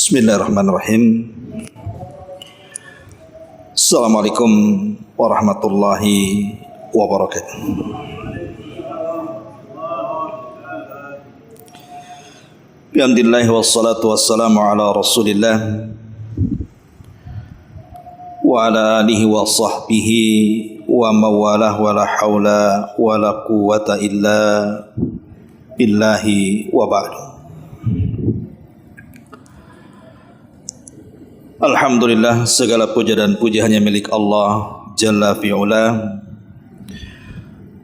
Bismillahirrahmanirrahim. Assalamualaikum warahmatullahi wabarakatuh. Bihamdillah wassalatu wassalamu ala rasulillah wa ala alihi wa sahbihi wa mawalah wa la hawla wa la quwwata illa billahi wa ba'du. Alhamdulillah, segala puja dan puji hanya milik Allah Jalla fi'ula.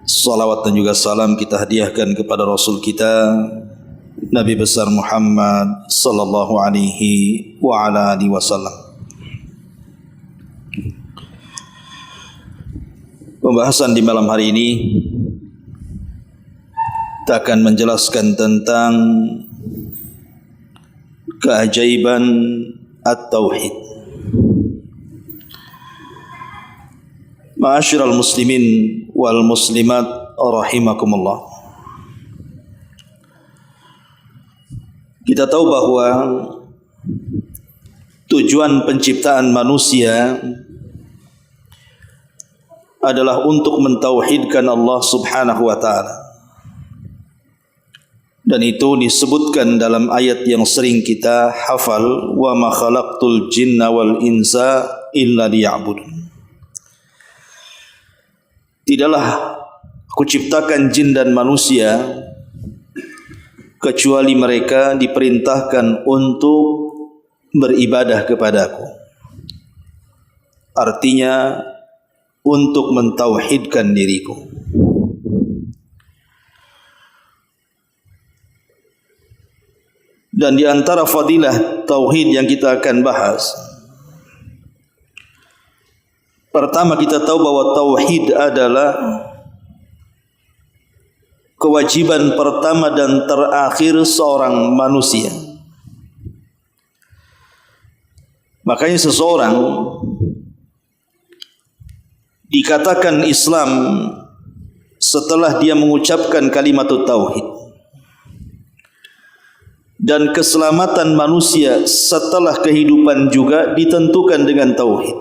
Salawat dan juga salam kita hadiahkan kepada Rasul kita Nabi besar Muhammad sallallahu alaihi wa ala alihi wasallam. Pembahasan di malam hari ini kita akan menjelaskan tentang keajaiban At-Tauhid. Ma'asyiral muslimin wal muslimat rahimakumullah. Kita tahu bahwa tujuan penciptaan manusia adalah untuk mentauhidkan Allah Subhanahu wa taala. Dan itu disebutkan dalam ayat yang sering kita hafal, wa ma khalaqtul jinna wal insa illa liya'budun. Tidaklah aku ciptakan jin dan manusia kecuali mereka diperintahkan untuk beribadah kepadaku. Artinya untuk mentauhidkan diriku. Dan di antara fadilah tauhid yang kita akan bahas, pertama kita tahu bahwa tauhid adalah kewajiban pertama dan terakhir seorang manusia. Makanya seseorang dikatakan Islam setelah dia mengucapkan kalimat tauhid. Dan keselamatan manusia setelah kehidupan juga ditentukan dengan tauhid.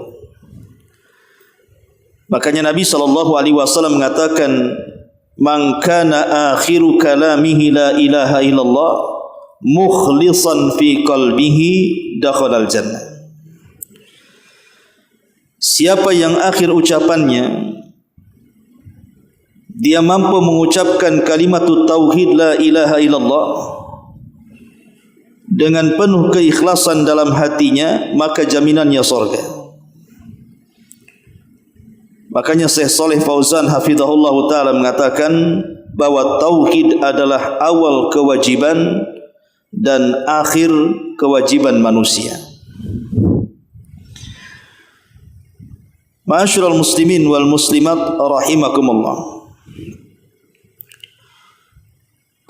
Makanya Nabi SAW mengatakan, "Man kana akhiru kalamihi la ilaha illallah mukhlishan fi qalbihi dakhalal jannah." Siapa yang akhir ucapannya dia mampu mengucapkan kalimat tauhid la ilaha illallah dengan penuh keikhlasan dalam hatinya, maka jaminannya surga. Makanya Syekh Shalih Fauzan hafizahullah taala mengatakan bahwa tauhid adalah awal kewajiban dan akhir kewajiban manusia. Ma'asyiral muslimin wal muslimat rahimakumullah.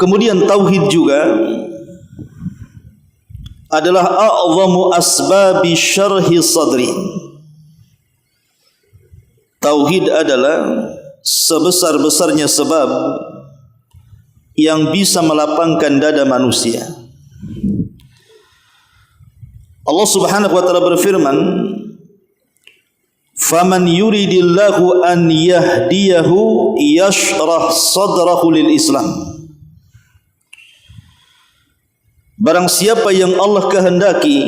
Kemudian tauhid juga adalah a'zamu asbabi syarhi sadri. Tauhid adalah sebesar-besarnya sebab yang bisa melapangkan dada manusia. Allah Subhanahu wa taala berfirman, "Faman yuridillahu an yahdiyahu yashrah sadrahu lil Islam." Barang siapa yang Allah kehendaki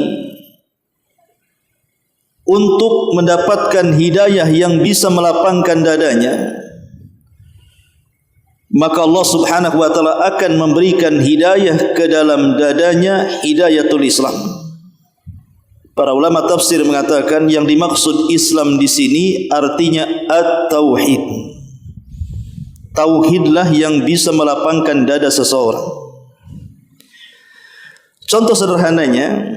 untuk mendapatkan hidayah yang bisa melapangkan dadanya, maka Allah Subhanahu wa taala akan memberikan hidayah ke dalam dadanya, hidayatul Islam. Para ulama tafsir mengatakan yang dimaksud Islam di sini artinya at-tauhid. Tauhidlah yang bisa melapangkan dada seseorang. Contoh sederhananya,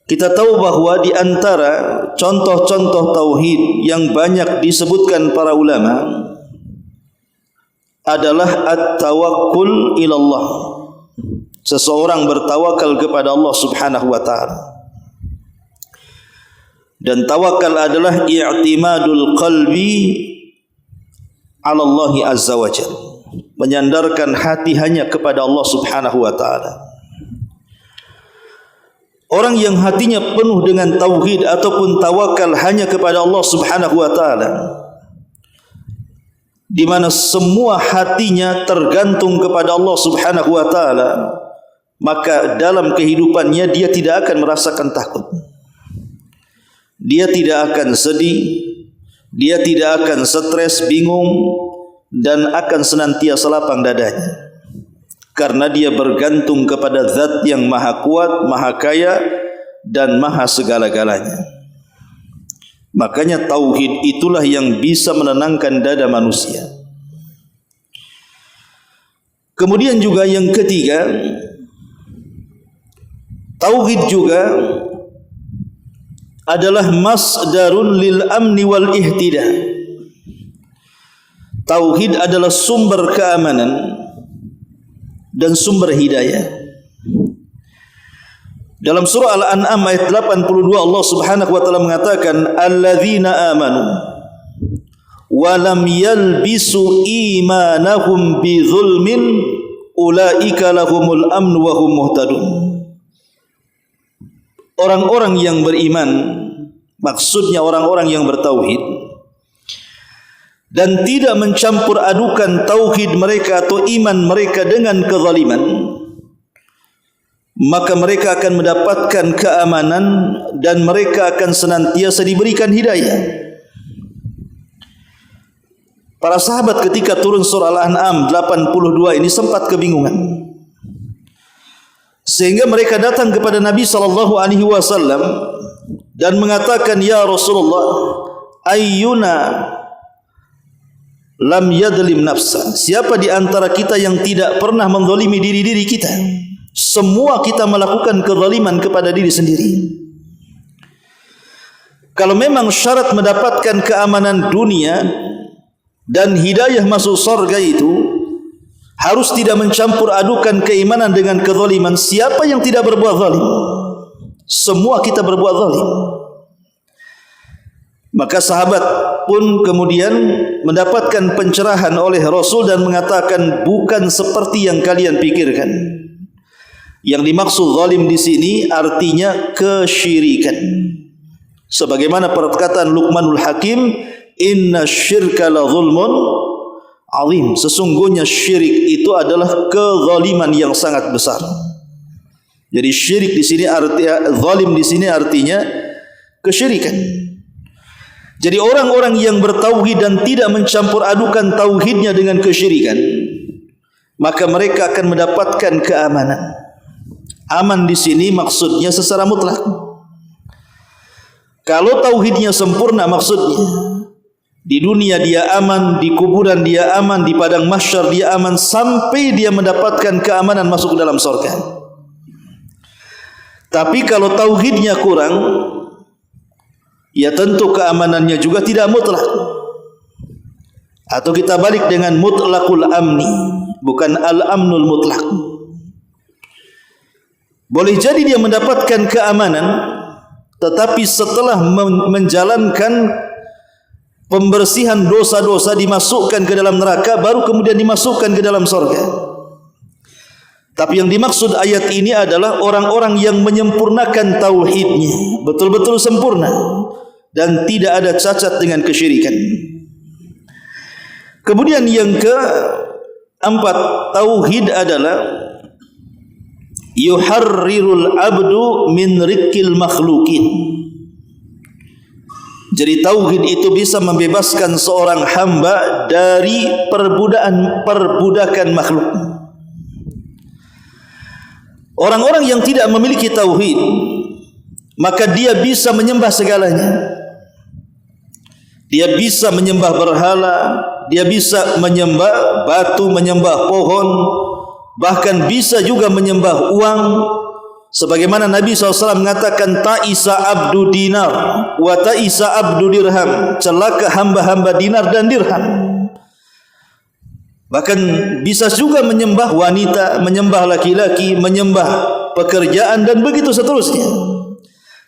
kita tahu bahwa di antara contoh-contoh tauhid yang banyak disebutkan para ulama adalah at-tawakkul ilallah. Seseorang bertawakal kepada Allah Subhanahu wa taala. Dan tawakal adalah i'timadul qalbi 'ala Allah azza wa jalla. Menyandarkan hati hanya kepada Allah Subhanahu wa taala. orang yang hatinya penuh dengan tauhid ataupun tawakal hanya kepada Allah Subhanahu wa taala, di mana semua hatinya tergantung kepada Allah Subhanahu wa taala, maka dalam kehidupannya dia tidak akan merasakan takut. Dia tidak akan sedih, dia tidak akan stres, bingung, dan akan senantiasa lapang dadanya. Karena dia bergantung kepada Zat yang Maha Kuat, Maha Kaya, dan Maha segala-galanya. Makanya tauhid itulah yang bisa menenangkan dada manusia. Kemudian juga yang ketiga, tauhid juga adalah masdarun lil amni wal ihtida. Tauhid adalah sumber keamanan dan sumber hidayah. Dalam surah Al-An'am ayat 82 Allah Subhanahu wa taala mengatakan, alladzina amanu wa lam yalbisu imanahum bizulmin ulaika lahumul amnu wa hum muhtadun. Orang-orang yang beriman, maksudnya orang-orang yang bertauhid, dan tidak mencampur adukan tauhid mereka atau iman mereka dengan kezaliman, maka mereka akan mendapatkan keamanan dan mereka akan senantiasa diberikan hidayah. Para sahabat ketika turun surah Al-An'am 82 ini sempat kebingungan, sehingga mereka datang kepada Nabi SAW dan mengatakan, ya Rasulullah, ayyuna lam yadlim nafsa, siapa di antara kita yang tidak pernah menzalimi diri-diri kita? Semua kita melakukan kezaliman kepada diri sendiri. Kalau memang syarat mendapatkan keamanan dunia dan hidayah masuk surga itu harus tidak mencampur adukan keimanan dengan kezaliman, siapa yang tidak berbuat zalim? Semua kita berbuat zalim. Maka sahabat pun kemudian mendapatkan pencerahan oleh Rasul dan mengatakan, bukan seperti yang kalian pikirkan. Yang dimaksud zalim di sini artinya kesyirikan. Sebagaimana perkataan Luqmanul Hakim, inna syirka la zulmun azim. Sesungguhnya syirik itu adalah kezaliman yang sangat besar. Jadi syirik di sini artinya, zalim di sini artinya kesyirikan. Jadi orang-orang yang bertauhid dan tidak mencampur adukan tauhidnya dengan kesyirikan, maka mereka akan mendapatkan keamanan. Aman di sini maksudnya secara mutlak. Kalau tauhidnya sempurna maksudnya di dunia dia aman, di kuburan dia aman, di padang mahsyar dia aman, sampai dia mendapatkan keamanan masuk ke dalam surga. Tapi kalau tauhidnya kurang, ya tentu keamanannya juga tidak mutlak. Atau kita balik dengan mutlakul amni, bukan al-amnul mutlak. Boleh jadi dia mendapatkan keamanan, tetapi setelah menjalankan pembersihan dosa-dosa, dimasukkan ke dalam neraka, baru kemudian dimasukkan ke dalam surga. Tapi yang dimaksud ayat ini adalah orang-orang yang menyempurnakan tauhidnya, betul-betul sempurna dan tidak ada cacat dengan kesyirikan. Kemudian yang keempat, tauhid adalah yuharrirul abdu min rikil makhlukin. Jadi tauhid itu bisa membebaskan seorang hamba dari perbudakan makhluk. Orang-orang yang tidak memiliki tauhid, maka dia bisa menyembah segalanya. Dia bisa menyembah berhala, dia bisa menyembah batu, menyembah pohon, bahkan bisa juga menyembah uang. Sebagaimana Nabi SAW mengatakan, ta'isa abdu dinar wa ta'isa abdu dirham, celaka hamba-hamba dinar dan dirham. Bahkan bisa juga menyembah wanita, menyembah laki-laki, menyembah pekerjaan, dan begitu seterusnya.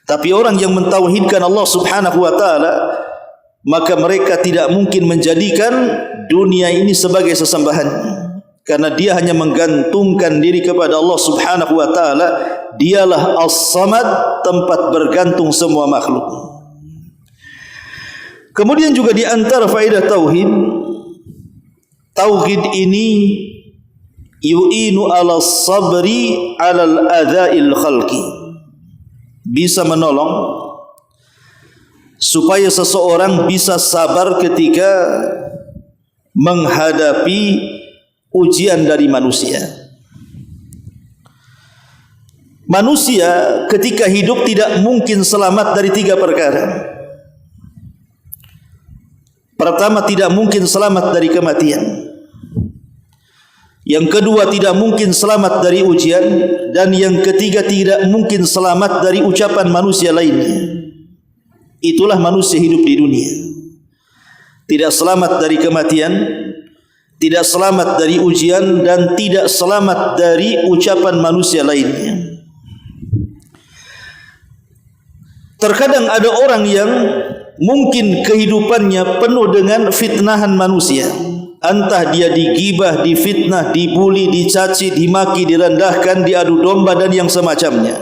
Tapi orang yang mentauhidkan Allah Subhanahu wa ta'ala, maka mereka tidak mungkin menjadikan dunia ini sebagai sesembahan. karena dia hanya menggantungkan diri kepada Allah Subhanahu wa taala. Dialah As-Samad, tempat bergantung semua makhluk. Kemudian juga di antara faedah tauhid, tauhid ini yu'inu ala sabri ala al-adha'il khalqi, bisa menolong supaya seseorang bisa sabar ketika menghadapi ujian dari manusia. Manusia ketika hidup tidak mungkin selamat dari 3 perkara. Pertama, tidak mungkin selamat dari kematian. Yang kedua, tidak mungkin selamat dari ujian. Dan yang ketiga, tidak mungkin selamat dari ucapan manusia lainnya. Itulah manusia hidup di dunia. Tidak selamat dari kematian, tidak selamat dari ujian, dan tidak selamat dari ucapan manusia lainnya. Terkadang ada orang yang mungkin kehidupannya penuh dengan fitnahan manusia. Entah dia digibah, difitnah, dibuli, dicaci, dimaki, direndahkan, diadu domba dan yang semacamnya.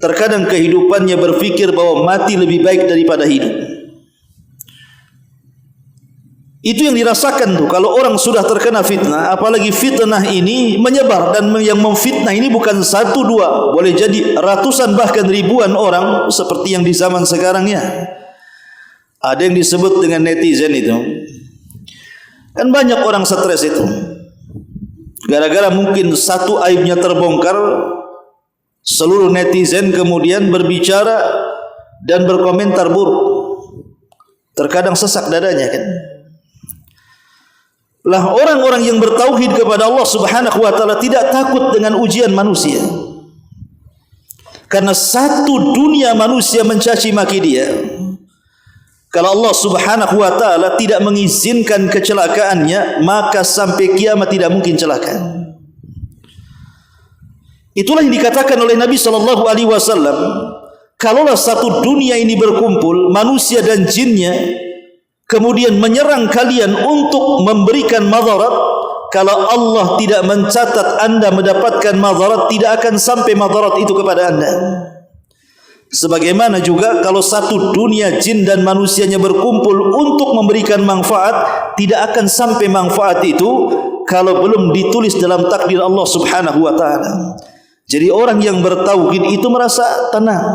Terkadang kehidupannya berfikir bahwa mati lebih baik daripada hidup. Itu yang dirasakan tuh kalau orang sudah terkena fitnah, apalagi fitnah ini menyebar, dan yang memfitnah ini bukan 1, 2, boleh jadi ratusan bahkan ribuan orang seperti yang di zaman sekarang ya. Ada yang disebut dengan netizen itu. Kan banyak orang stres itu. Gara-gara mungkin satu aibnya terbongkar, seluruh netizen kemudian berbicara dan berkomentar buruk. Terkadang sesak dadanya kan. Lah orang-orang yang bertauhid kepada Allah Subhanahu wa taala tidak takut dengan ujian manusia. Karena satu dunia manusia mencaci maki dia. Kalau Allah Subhanahu wa taala tidak mengizinkan kecelakaannya, maka sampai kiamat tidak mungkin celaka. Itulah yang dikatakan oleh Nabi sallallahu alaihi wasallam, kalaulah satu dunia ini berkumpul, manusia dan jinnya, kemudian menyerang kalian untuk memberikan madarat, kalau Allah tidak mencatat anda mendapatkan madarat, tidak akan sampai madarat itu kepada anda. Sebagaimana juga kalau satu dunia jin dan manusianya berkumpul untuk memberikan manfaat, tidak akan sampai manfaat itu kalau belum ditulis dalam takdir Allah Subhanahu wa taala. Jadi orang yang bertauhid itu merasa tenang.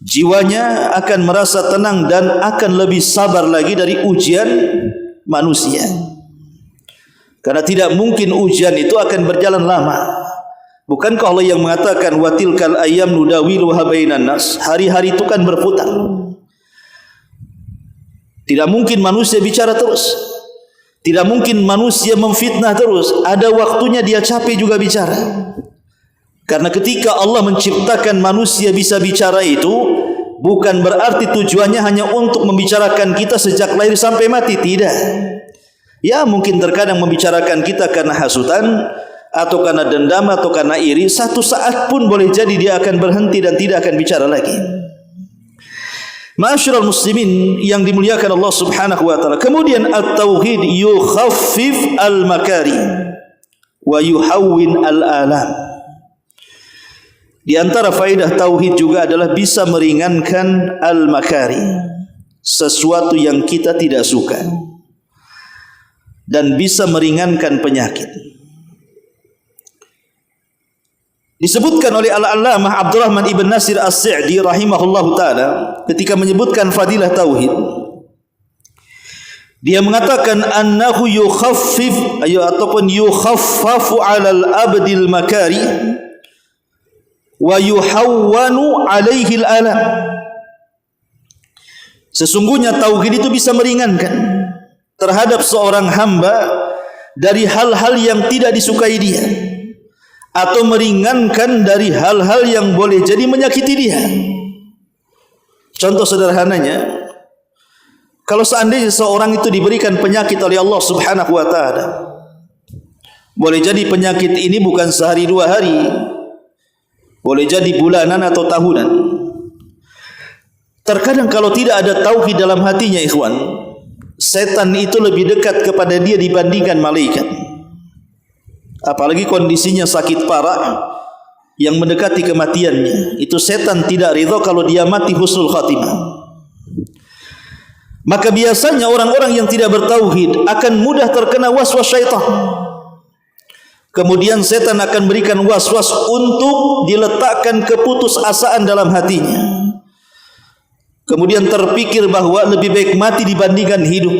Jiwanya akan merasa tenang dan akan lebih sabar lagi dari ujian manusia. Karena tidak mungkin ujian itu akan berjalan lama. Bukankah Allah yang mengatakan wa tilkal ayyam nudawiluha bainan nas? Hari-hari itu kan berputar. Tidak mungkin manusia bicara terus. Tidak mungkin manusia memfitnah terus. Ada waktunya dia capek juga bicara. Karena ketika Allah menciptakan manusia bisa bicara itu, bukan berarti tujuannya hanya untuk membicarakan kita sejak lahir sampai mati. Tidak. Ya mungkin terkadang membicarakan kita karena hasutan, atau karena dendam, atau karena iri. Satu saat pun boleh jadi dia akan berhenti dan tidak akan bicara lagi. Ma'asyiral muslimin yang dimuliakan Allah Subhanahu wa taala. Kemudian at-tauhid yukhaffif al-makari wa yuhawwin al-alam. Di antara faedah tauhid juga adalah bisa meringankan al-makari, sesuatu yang kita tidak suka, dan bisa meringankan penyakit. Disebutkan oleh Al-Allamah Abdurrahman ibn Nasir As-Sa'di rahimahullahu taala ketika menyebutkan fadilah tauhid, dia mengatakan annahu yukhaffif ataupun yukhaffafu 'alal abdil makari wa yuhawwanu 'alaihi al-alam. Sesungguhnya tauhid itu bisa meringankan terhadap seorang hamba dari hal-hal yang tidak disukai dia, atau meringankan dari hal-hal yang boleh jadi menyakiti dia. Contoh sederhananya, kalau seandainya seorang itu diberikan penyakit oleh Allah Subhanahu wa taala, boleh jadi penyakit ini bukan sehari 2 hari, boleh jadi bulanan atau tahunan. Terkadang kalau tidak ada tauhid dalam hatinya ikhwan, setan itu lebih dekat kepada dia dibandingkan malaikat. Apalagi kondisinya sakit parah yang mendekati kematiannya, itu setan tidak ridha kalau dia mati husnul khatimah. Maka biasanya orang-orang yang tidak bertauhid akan mudah terkena waswas syaitan. Kemudian setan akan berikan waswas untuk diletakkan keputusasaan dalam hatinya. Kemudian terpikir bahwa lebih baik mati dibandingkan hidup.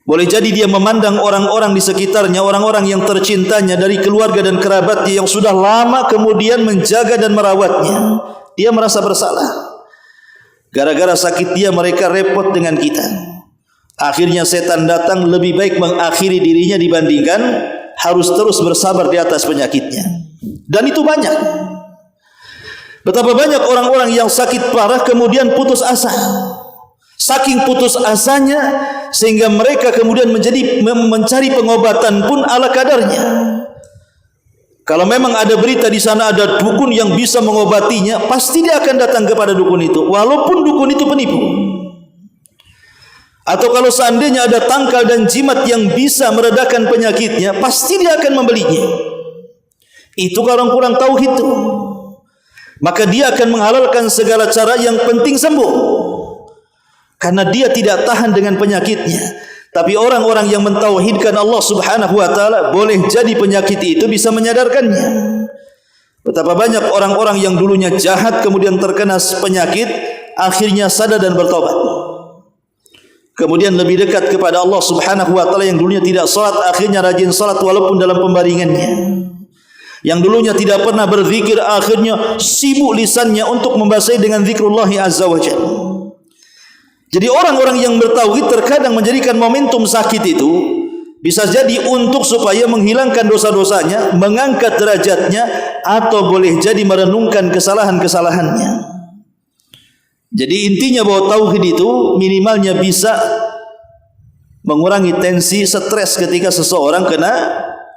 Boleh jadi dia memandang orang-orang di sekitarnya, orang-orang yang tercintanya dari keluarga dan kerabatnya yang sudah lama kemudian menjaga dan merawatnya. Dia merasa bersalah. Gara-gara sakit dia mereka repot dengan kita. Akhirnya setan datang, lebih baik mengakhiri dirinya dibandingkan harus terus bersabar di atas penyakitnya. Dan itu banyak. Betapa banyak orang-orang yang sakit parah kemudian putus asa. Saking putus asanya sehingga mereka kemudian mencari pengobatan pun ala kadarnya. Kalau memang ada berita di sana ada dukun yang bisa mengobatinya, pasti dia akan datang kepada dukun itu, walaupun dukun itu penipu. Atau kalau seandainya ada tangkal dan jimat yang bisa meredakan penyakitnya, pasti dia akan membelinya. Itu kalau orang kurang tauhid itu. Maka dia akan menghalalkan segala cara yang penting sembuh. Karena dia tidak tahan dengan penyakitnya. Tapi orang-orang yang mentauhidkan Allah Subhanahu wa taala, boleh jadi penyakit itu bisa menyadarkannya. Betapa banyak orang-orang yang dulunya jahat kemudian terkena penyakit, akhirnya sadar dan bertobat. Kemudian lebih dekat kepada Allah Subhanahu wa taala, yang dulunya tidak salat akhirnya rajin salat walaupun dalam pembaringannya. Yang dulunya tidak pernah berzikir akhirnya sibuk lisannya untuk membasahi dengan zikrullah azza wa jalla. Jadi orang-orang yang bertauhid terkadang menjadikan momentum sakit itu bisa jadi untuk supaya menghilangkan dosa-dosanya, mengangkat derajatnya, atau boleh jadi merenungkan kesalahan-kesalahannya. Jadi intinya bahwa tauhid itu minimalnya bisa mengurangi tensi stres ketika seseorang kena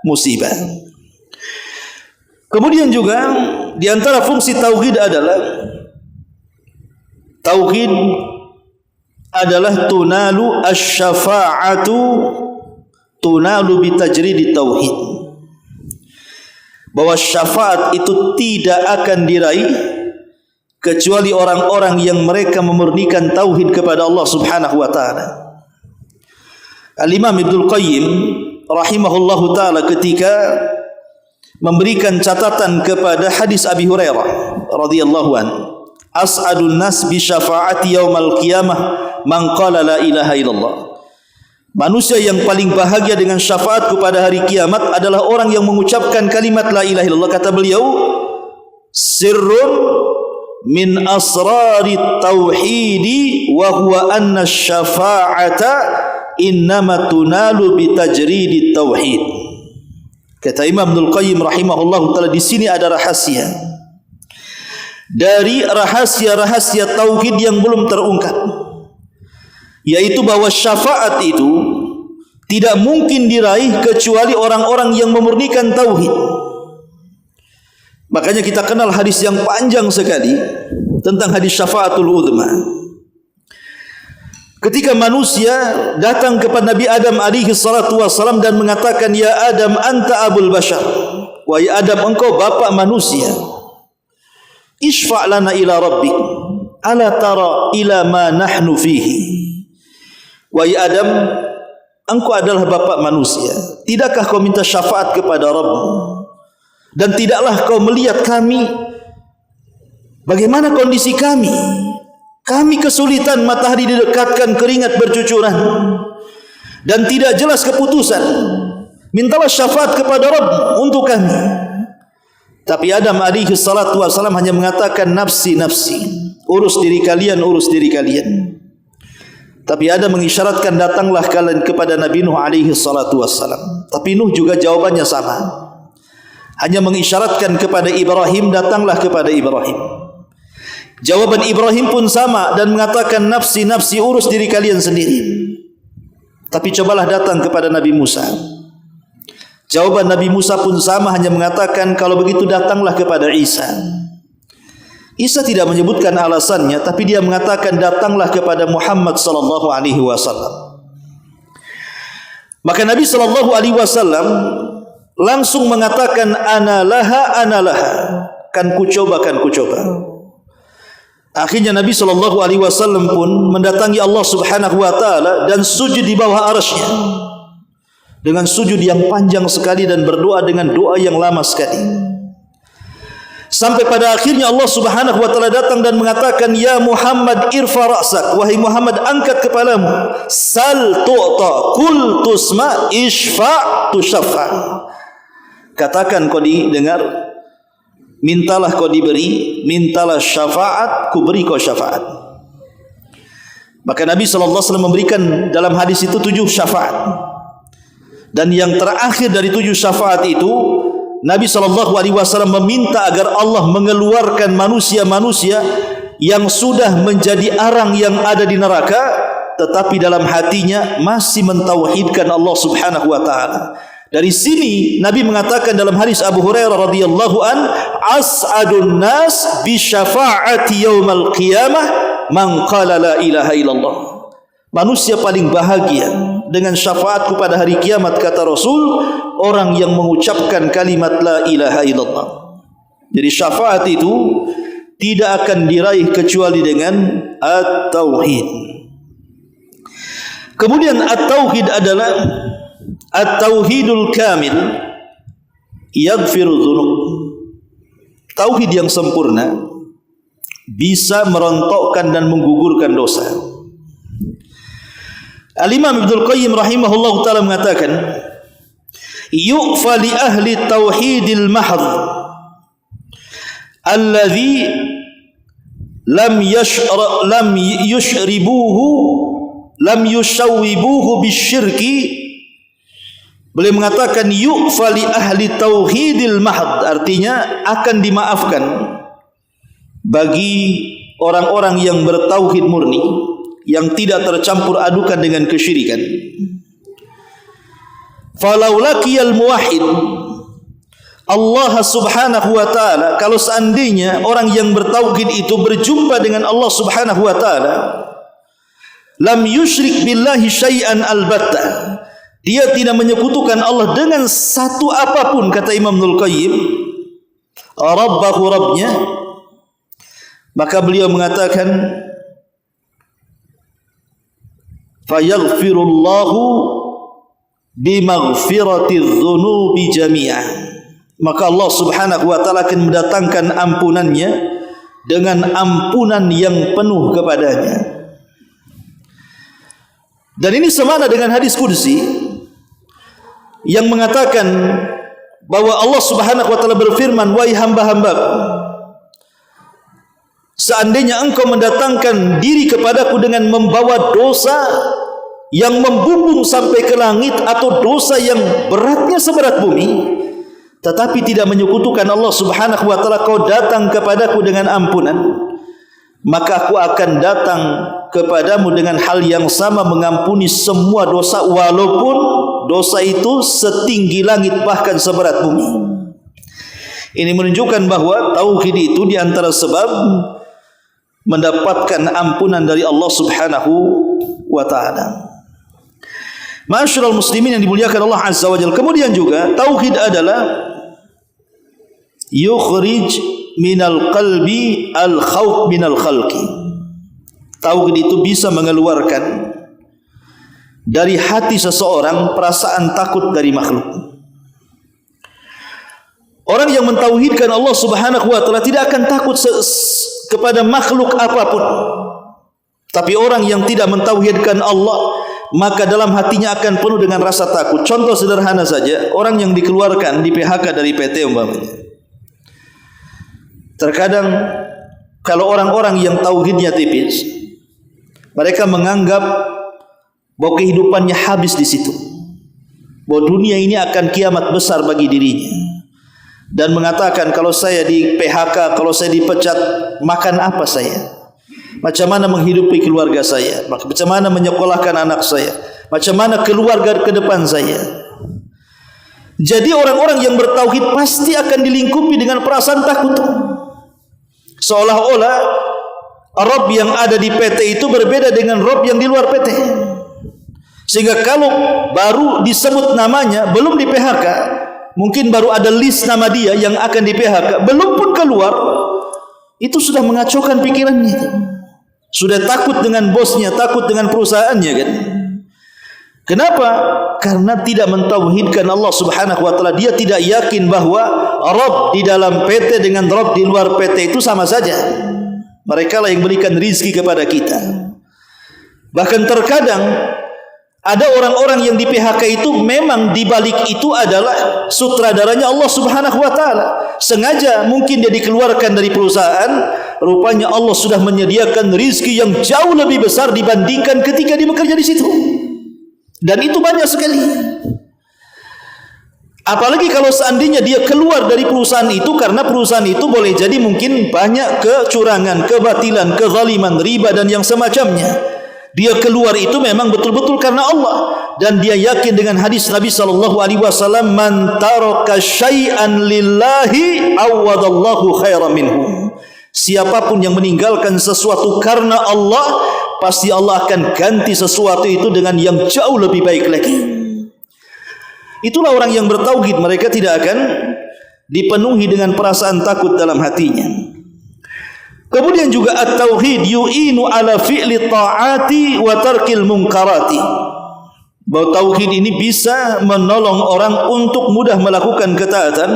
musibah. Kemudian juga di antara fungsi tauhid adalah tunalu asy-syafa'atu tunalu bitajridit tauhid. Bahwa syafaat itu tidak akan diraih kecuali orang-orang yang mereka memurnikan tauhid kepada Allah Subhanahu wa taala. Al-Imam Ibnu Qayyim rahimahullahu taala ketika memberikan catatan kepada hadis Abi Hurairah radhiyallahu anhu, as'adun nas bi syafaati yaumal qiyamah man qala la ilaha illallah. Manusia yang paling bahagia dengan syafaatku pada hari kiamat adalah orang yang mengucapkan kalimat la ilaha illallah. Kata beliau, sirrun min asrarit tauhidi wa huwa anna syafa'ata innama tunalu bitajridit tauhid. Kata Imam Ibnu Qayyim rahimahullahu taala, di sini ada rahasia dari rahasia-rahasia tauhid yang belum terungkap, yaitu bahwa syafaat itu tidak mungkin diraih kecuali orang-orang yang memurnikan tauhid. Makanya kita kenal hadis yang panjang sekali tentang hadis syafaatul uzma. Ketika manusia datang kepada Nabi Adam alaihi salatu wassalam dan mengatakan, ya Adam anta abul bashar, wahai Adam engkau bapak manusia, isfa' lana ila rabbik ala tara ila ma nahnu fihi. Wahai Adam, engkau adalah bapak manusia, tidakkah kau minta syafaat kepada Rabb-Mu? Dan tidaklah kau melihat kami, bagaimana kondisi kami? Kami kesulitan, matahari didekatkan, keringat bercucuran, dan tidak jelas keputusan. Mintalah syafaat kepada Rabb untuk kami. Tapi Adam alaihi salatu wassalam hanya mengatakan, nafsi nafsi, urus diri kalian, urus diri kalian. Tapi Adam mengisyaratkan, datanglah kalian kepada Nabi Nuh alaihi salatu wassalam. Tapi Nuh juga jawabannya sama, hanya mengisyaratkan kepada Ibrahim, datanglah kepada Ibrahim. Jawaban Ibrahim pun sama dan mengatakan, nafsi nafsi, urus diri kalian sendiri. Tapi cobalah datang kepada Nabi Musa. Jawaban Nabi Musa pun sama, hanya mengatakan, kalau begitu datanglah kepada Isa. Isa tidak menyebutkan alasannya, tapi dia mengatakan, datanglah kepada Muhammad sallallahu alaihi wasallam. Maka Nabi SAW langsung mengatakan, ana laha, kan kucoba. Akhirnya Nabi SAW pun mendatangi Allah Subhanahu wa taala dan sujud di bawah arasy-Nya dengan sujud yang panjang sekali dan berdoa dengan doa yang lama sekali. Sampai pada akhirnya Allah Subhanahu wa taala datang dan mengatakan, ya Muhammad irfa ra'sak, wahai Muhammad angkat kepalamu, sal tu'ta, kul tusma, ishfa tushaffa. Katakan kau didengar, mintalah kau diberi, mintalah syafaat, ku beri kau syafaat. Maka Nabi SAW memberikan dalam hadis itu 7 syafaat. Dan yang terakhir dari 7 syafaat itu, Nabi SAW meminta agar Allah mengeluarkan manusia-manusia yang sudah menjadi arang yang ada di neraka, tetapi dalam hatinya masih mentauhidkan Allah Subhanahu wa taala. Dari sini Nabi mengatakan dalam hadis Abu Hurairah radhiyallahu an, as'adun nas bi syafaati yaumal qiyamah man qala la ilaha illallah. Manusia paling bahagia dengan syafaatku pada hari kiamat, kata Rasul, orang yang mengucapkan kalimat la ilaha illallah. Jadi syafaat itu tidak akan diraih kecuali dengan at-tauhid. Kemudian at-tauhid adalah at-tauhidul kamil yaghfiru dzunub. Tauhid yang sempurna bisa merontokkan dan menggugurkan dosa. Al-Imam Ibnul Qayyim rahimahullah ta'ala mengatakan, yu'fa li ahli tauhidil mahd alladhi lam yushawwibuhu bisyirki. Beliau mengatakan yu'fa li ahli tauhidil mahd, artinya akan dimaafkan bagi orang-orang yang bertauhid murni, yang tidak tercampur adukan dengan kesyirikan. Falau laqiyal muwahhid Allah Subhanahu wa taala, kalau seandainya orang yang bertauhid itu berjumpa dengan Allah Subhanahu wa taala, lam yusyrik billahi syai'an albatta, dia tidak menyekutukan Allah dengan satu apapun, kata Imam Ibnul Qayyim, rabbahu, rabbnya, maka beliau mengatakan fayaghfirullahu bimaghfiratiz dzunubi jami'ah, maka Allah Subhanahu wa taala akan mendatangkan ampunannya dengan ampunan yang penuh kepadanya. Dan ini semana dengan hadis qudsi yang mengatakan bahwa Allah Subhanahu wa taala berfirman, wahai hamba-hambaku, seandainya engkau mendatangkan diri kepadaku dengan membawa dosa yang membumbung sampai ke langit atau dosa yang beratnya seberat bumi, tetapi tidak menyekutukan Allah Subhanahu wa taala, kau datang kepadaku dengan ampunan, maka aku akan datang kepadamu dengan hal yang sama, mengampuni semua dosa, walaupun dosa itu setinggi langit bahkan seberat bumi. Ini menunjukkan bahwa tauhid itu di antara sebab mendapatkan ampunan dari Allah Subhanahu wa taala. Ma'asyiral muslimin yang dimuliakan Allah Azza wa Jalla. Kemudian juga tauhid adalah yukhrij minal qalbi al khawf minal khalqi. Tauhid itu bisa mengeluarkan dari hati seseorang perasaan takut dari makhluk. Orang yang mentauhidkan Allah Subhanahu wa taala tidak akan takut kepada makhluk apapun. Tapi orang yang tidak mentauhidkan Allah, maka dalam hatinya akan penuh dengan rasa takut. Contoh sederhana saja, orang yang dikeluarkan di PHK dari PT umpamanya. Terkadang kalau orang-orang yang tauhidnya tipis, mereka menganggap bahwa kehidupannya habis di situ, bahwa dunia ini akan kiamat besar bagi dirinya, dan mengatakan, kalau saya di PHK, kalau saya dipecat, makan apa saya? Macam mana menghidupi keluarga saya? Macam mana menyekolahkan anak saya? Macam mana keluarga ke depan saya? Jadi orang-orang yang bertauhid pasti akan dilingkupi dengan perasaan takut. Seolah-olah Rabb yang ada di PT itu berbeda dengan Rabb yang di luar PT. Sehingga kalau baru disebut namanya, belum di PHK, mungkin baru ada list nama dia yang akan di PHK, belum pun keluar, itu sudah mengacaukan pikirannya. Sudah takut dengan bosnya, takut dengan perusahaannya kan. Kenapa? Karena tidak mentauhidkan Allah Subhanahu wa taala. Dia tidak yakin bahwa Rabb di dalam PT dengan Rabb di luar PT itu sama saja. Mereka lah yang berikan rizki kepada kita. Bahkan terkadang ada orang-orang yang di PHK itu memang di balik itu adalah sutradaranya Allah Subhanahu wa taala. Sengaja mungkin dia dikeluarkan dari perusahaan, rupanya Allah sudah menyediakan rizki yang jauh lebih besar dibandingkan ketika dia bekerja di situ. Dan itu banyak sekali. Apalagi kalau seandainya dia keluar dari perusahaan itu, karena perusahaan itu boleh jadi mungkin banyak kecurangan, kebatilan, kezaliman, riba dan yang semacamnya. Dia keluar itu memang betul-betul karena Allah, dan dia yakin dengan hadis Nabi sallallahu alaihi wasallam, man taraka syai'an lillahi awadallahu khairan minhu. Siapapun yang meninggalkan sesuatu karena Allah, pasti Allah akan ganti sesuatu itu dengan yang jauh lebih baik lagi. Itulah orang yang bertauhid, mereka tidak akan dipenuhi dengan perasaan takut dalam hatinya. Kemudian juga at-tauhid yu'inu ala fi'li ta'ati wa tarkil munkarati. Bahwa tauhid ini bisa menolong orang untuk mudah melakukan ketaatan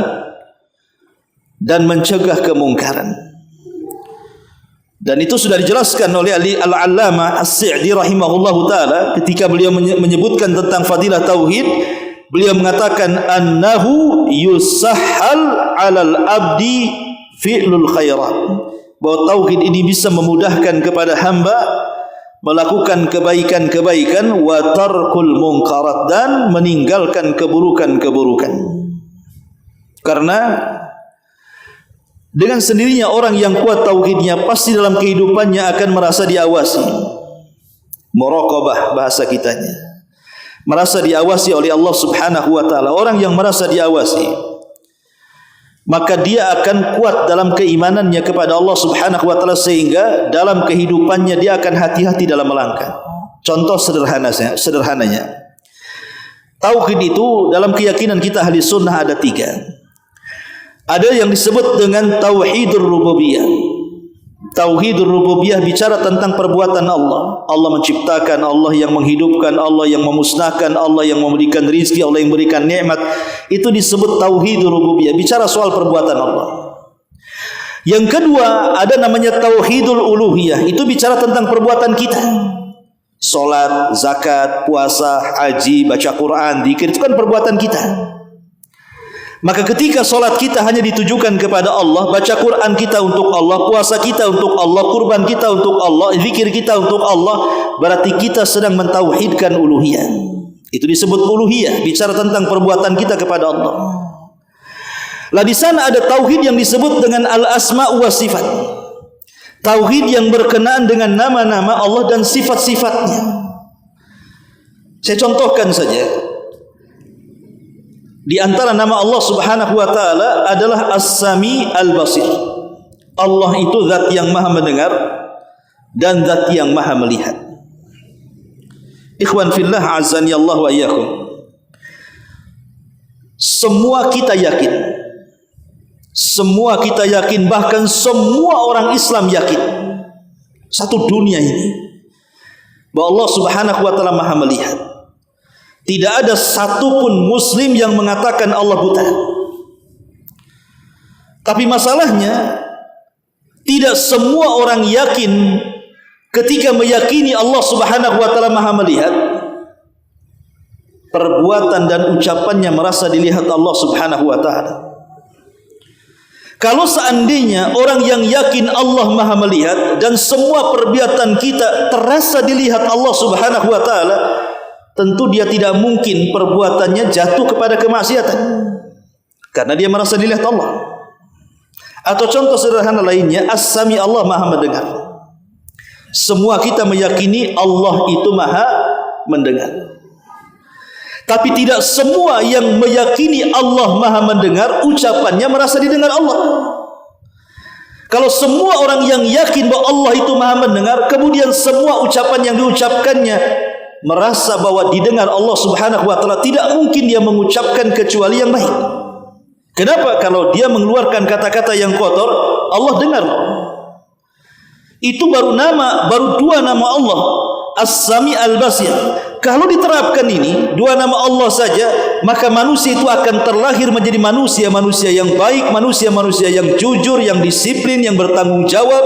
dan mencegah kemungkaran. Dan itu sudah dijelaskan oleh Al-Allamah As-Sa'di rahimahullahu taala ketika beliau menyebutkan tentang fadilah tauhid. Beliau mengatakan annahu yusahhal 'alal abdi fi'lul khairat. Bahwa tauhid ini bisa memudahkan kepada hamba melakukan kebaikan-kebaikan, wa tarkul munkarat, dan meninggalkan keburukan-keburukan. Karena dengan sendirinya orang yang kuat tauhidnya pasti dalam kehidupannya akan merasa diawasi. Muraqabah bahasa kitanya. Merasa diawasi oleh Allah Subhanahu wa taala. Orang yang merasa diawasi, maka dia akan kuat dalam keimanannya kepada Allah Subhanahu wa taala, sehingga dalam kehidupannya dia akan hati-hati dalam melangkah. Contoh sederhananya, tauhid itu dalam keyakinan kita ahli sunnah ada 3. Ada yang disebut dengan tauhidur rububiyah. Tauhidur rububiyah bicara tentang perbuatan Allah. Allah menciptakan, Allah yang menghidupkan, Allah yang memusnahkan, Allah yang memberikan rizki, Allah yang memberikan nikmat. Itu disebut tauhidur rububiyah, bicara soal perbuatan Allah. Yang kedua ada namanya tauhidul uluhiyah. Itu bicara tentang perbuatan kita. Salat, zakat, puasa, haji, baca Quran, zikir, itu kan perbuatan kita. Maka ketika solat kita hanya ditujukan kepada Allah, baca Quran kita untuk Allah, puasa kita untuk Allah, kurban kita untuk Allah, zikir kita untuk Allah, berarti kita sedang mentauhidkan uluhiyah. Itu disebut uluhiyah, bicara tentang perbuatan kita kepada Allah. Lah di sana ada tauhid yang disebut dengan al-asma' wa sifat. Tauhid yang berkenaan dengan nama-nama Allah dan sifat-sifatnya. Saya contohkan saja. Di antara nama Allah Subhanahu wa taala adalah As-Sami Al-Basir. Allah itu zat yang maha mendengar dan zat yang maha melihat. Ikhwan fillah azani Allah wa iyyakum. Semua kita yakin, bahkan semua orang Islam yakin, satu dunia ini, bahwa Allah Subhanahu wa taala maha melihat. Tidak ada satupun muslim yang mengatakan Allah buta. Tapi masalahnya, tidak semua orang yakin ketika meyakini Allah Subhanahu wa taala maha melihat, perbuatan dan ucapannya merasa dilihat Allah Subhanahu wa taala. Kalau seandainya orang yang yakin Allah maha melihat dan semua perbuatan kita terasa dilihat Allah Subhanahu wa taala, tentu dia tidak mungkin perbuatannya jatuh kepada kemaksiatan, karena dia merasa dilihat Allah. Atau contoh sederhana lainnya, As-Sami, Allah maha mendengar. Semua kita meyakini Allah itu maha mendengar. Tapi tidak semua yang meyakini Allah maha mendengar ucapannya merasa didengar Allah. Kalau semua orang yang yakin bahwa Allah itu maha mendengar, kemudian semua ucapan yang diucapkannya merasa bahwa didengar Allah Subhanahu wa taala, tidak mungkin dia mengucapkan kecuali yang baik. Kenapa? Kalau dia mengeluarkan kata-kata yang kotor, Allah dengar. Itu baru dua nama Allah, As-Sami Al-Basir. Kalau diterapkan ini, dua nama Allah saja, maka manusia itu akan terlahir menjadi manusia yang baik, manusia yang jujur, yang disiplin, yang bertanggung jawab,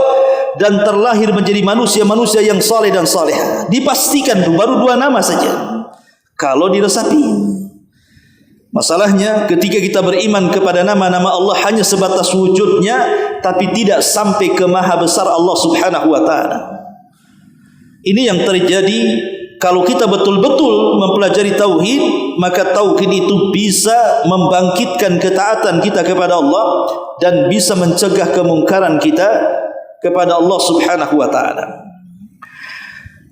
dan terlahir menjadi manusia yang saleh dan salehah. Dipastikan itu baru dua nama saja. Kalau diresapi. Masalahnya ketika kita beriman kepada nama-nama Allah hanya sebatas wujudnya, tapi tidak sampai ke maha besar Allah Subhanahu wa taala. Ini yang terjadi kalau kita betul-betul mempelajari tauhid, maka tauhid itu bisa membangkitkan ketaatan kita kepada Allah dan bisa mencegah kemungkaran kita kepada Allah Subhanahu wa taala.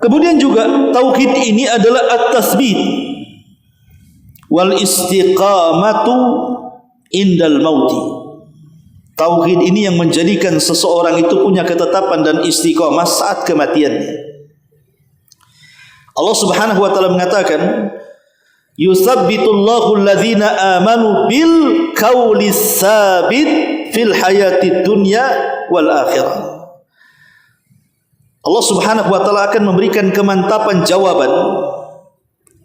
Kemudian juga tauhid ini adalah at-tasbit wal istiqamatu indal mauti. Tauhid ini yang menjadikan seseorang itu punya ketetapan dan istiqamah saat kematiannya. Allah Subhanahu wa taala mengatakan, "Yusabbitullahu alladhina amanu bil qawli tsabit fil hayatid dunya wal akhirah." Allah Subhanahu wa taala akan memberikan kemantapan jawaban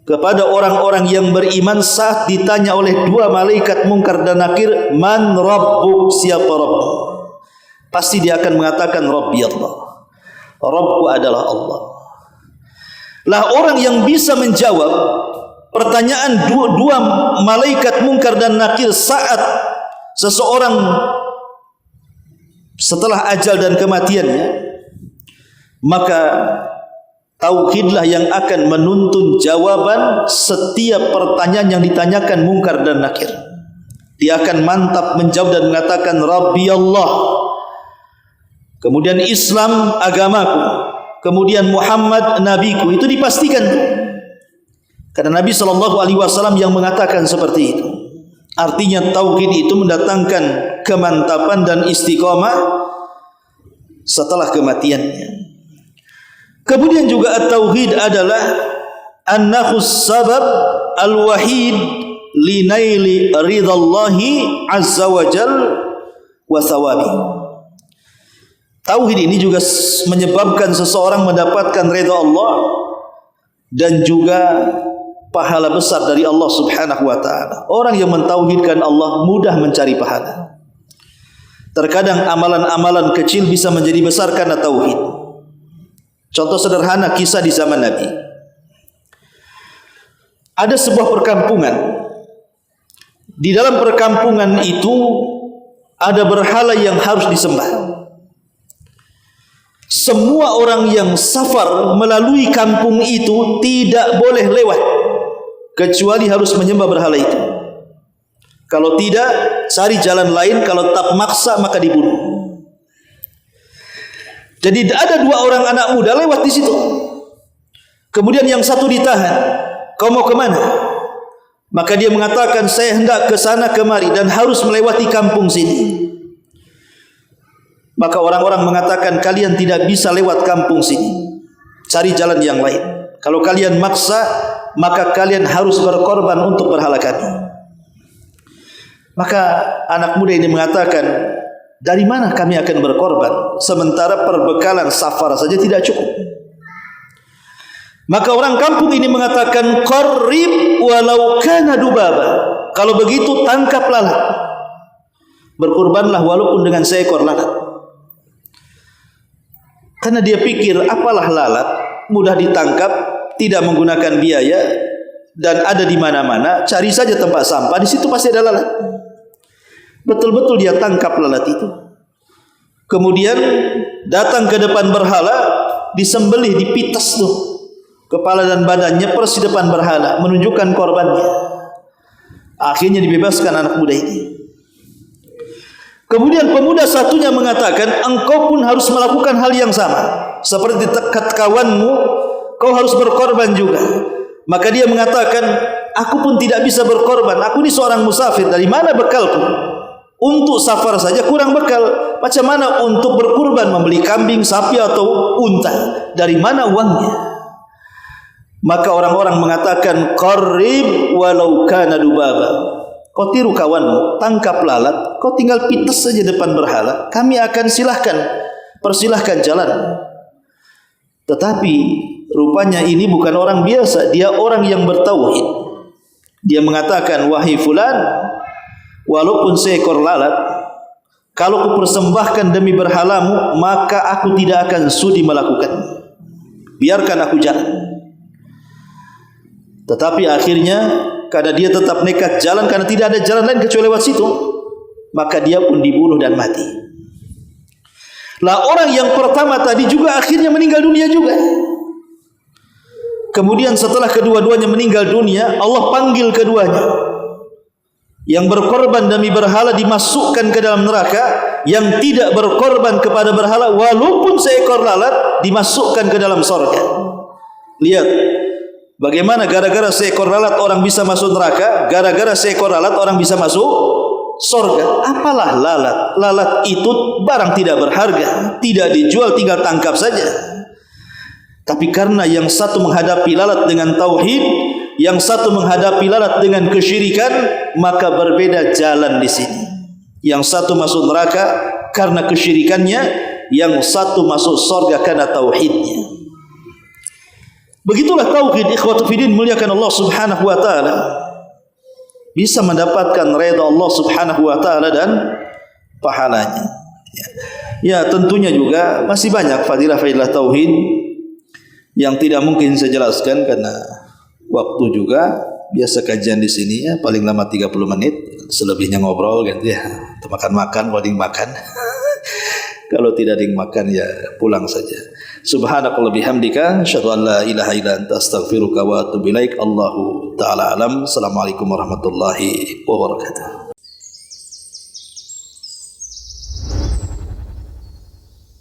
kepada orang-orang yang beriman saat ditanya oleh dua malaikat Munkar dan Nakir, "Man rabbuk?" Siapa Rabb? Pasti dia akan mengatakan, "Rabbi Allah." Rabbku adalah Allah. Lah orang yang bisa menjawab pertanyaan dua malaikat Munkar dan Nakir saat seseorang setelah ajal dan kematiannya, maka tauhidlah yang akan menuntun jawaban setiap pertanyaan yang ditanyakan Munkar dan Nakir. Dia akan mantap menjawab dan mengatakan, Rabbi Allah. Kemudian Islam agamaku. Kemudian Muhammad nabiku. Itu dipastikan. Karena Nabi SAW yang mengatakan seperti itu. Artinya tauhid itu mendatangkan kemantapan dan istiqamah setelah kematiannya. Kemudian juga at-tauhid adalah annahus sabab al-wahid li naili ridallahi azza wa jal wa thawabi. Tauhid ini juga menyebabkan seseorang mendapatkan ridha Allah dan juga pahala besar dari Allah Subhanahu wa taala. Orang yang mentauhidkan Allah mudah mencari pahala. Terkadang amalan-amalan kecil bisa menjadi besar karena tauhid. Contoh sederhana kisah di zaman Nabi. Ada sebuah perkampungan. Di dalam perkampungan itu ada berhala yang harus disembah. Semua orang yang safar melalui kampung itu tidak boleh lewat kecuali harus menyembah berhala itu. Kalau tidak, cari jalan lain. Kalau tak maksa, maka dibunuh. Jadi ada dua orang anak muda lewat di situ. Kemudian yang satu ditahan. Kau mau kemana? Maka dia mengatakan, saya hendak ke sana kemari dan harus melewati kampung sini. Maka orang-orang mengatakan, kalian tidak bisa lewat kampung sini. Cari jalan yang lain. Kalau kalian maksa, maka kalian harus berkorban untuk berhala kami. Maka anak muda ini mengatakan, dari mana kami akan berkorban sementara perbekalan safar saja tidak cukup? Maka orang kampung ini mengatakan, qarrib walau kana dubaba. Kalau begitu tangkap lalat. Berkorbanlah walaupun dengan seekor lalat. Karena dia pikir, apalah lalat, mudah ditangkap, tidak menggunakan biaya dan ada di mana-mana, cari saja tempat sampah, di situ pasti ada lalat. Betul-betul dia tangkap lalat itu. Kemudian datang ke depan berhala, disembelih, dipitas tuh kepala dan badannya persis di depan berhala, menunjukkan korbannya. Akhirnya dibebaskan anak muda ini. Kemudian pemuda satunya mengatakan, engkau pun harus melakukan hal yang sama. Seperti dekat kawanmu, kau harus berkorban juga. Maka dia mengatakan, aku pun tidak bisa berkorban. Aku ini seorang musafir. Dari mana bekalku? Untuk safar saja kurang bekal. Macam mana untuk berkurban, membeli kambing, sapi atau unta? Dari mana uangnya? Maka orang-orang mengatakan qarrib walau kana dubaba. Kau tiru kawanmu, tangkap lalat, kau tinggal pites saja depan berhala, kami akan persilahkan jalan. Tetapi rupanya ini bukan orang biasa, dia orang yang bertauhid. Dia mengatakan, wahai fulan, walaupun seekor lalat, kalau ku persembahkan demi berhalamu, maka aku tidak akan sudi melakukan. Biarkan aku jalan. Tetapi akhirnya karena dia tetap nekat jalan, karena tidak ada jalan lain kecuali lewat situ, maka dia pun dibunuh dan mati. Lah orang yang pertama tadi juga akhirnya meninggal dunia juga. Kemudian setelah kedua-duanya meninggal dunia, Allah panggil keduanya. Yang berkorban demi berhala dimasukkan ke dalam neraka, yang tidak berkorban kepada berhala walaupun seekor lalat dimasukkan ke dalam surga. Lihat bagaimana gara-gara seekor lalat orang bisa masuk neraka, gara-gara seekor lalat orang bisa masuk surga. Apalah lalat? Lalat itu barang tidak berharga, tidak dijual, tinggal tangkap saja. Tapi karena yang satu menghadapi lalat dengan tauhid, yang satu menghadapi lalat dengan kesyirikan, maka berbeda jalan di sini. Yang satu masuk neraka karena kesyirikannya, yang satu masuk surga karena tauhidnya. Begitulah tauhid, ikhwatu fiddin, muliakan Allah Subhanahu wa taala. Bisa mendapatkan redha Allah Subhanahu wa taala dan pahalanya. Ya, tentunya juga masih banyak fadilah-fadilah tauhid yang tidak mungkin saya jelaskan karena waktu juga. Biasa kajian di sini ya paling lama 30 menit, selebihnya ngobrol gitu ya. Makan-makan, paling makan. Kalau tidak makan ya pulang saja. Subhanakallah bihamdika, asyhadu an la ilaha illa anta, astaghfiruka wa atubu ilaik. Allahu taala alam. Assalamualaikum warahmatullahi wabarakatuh.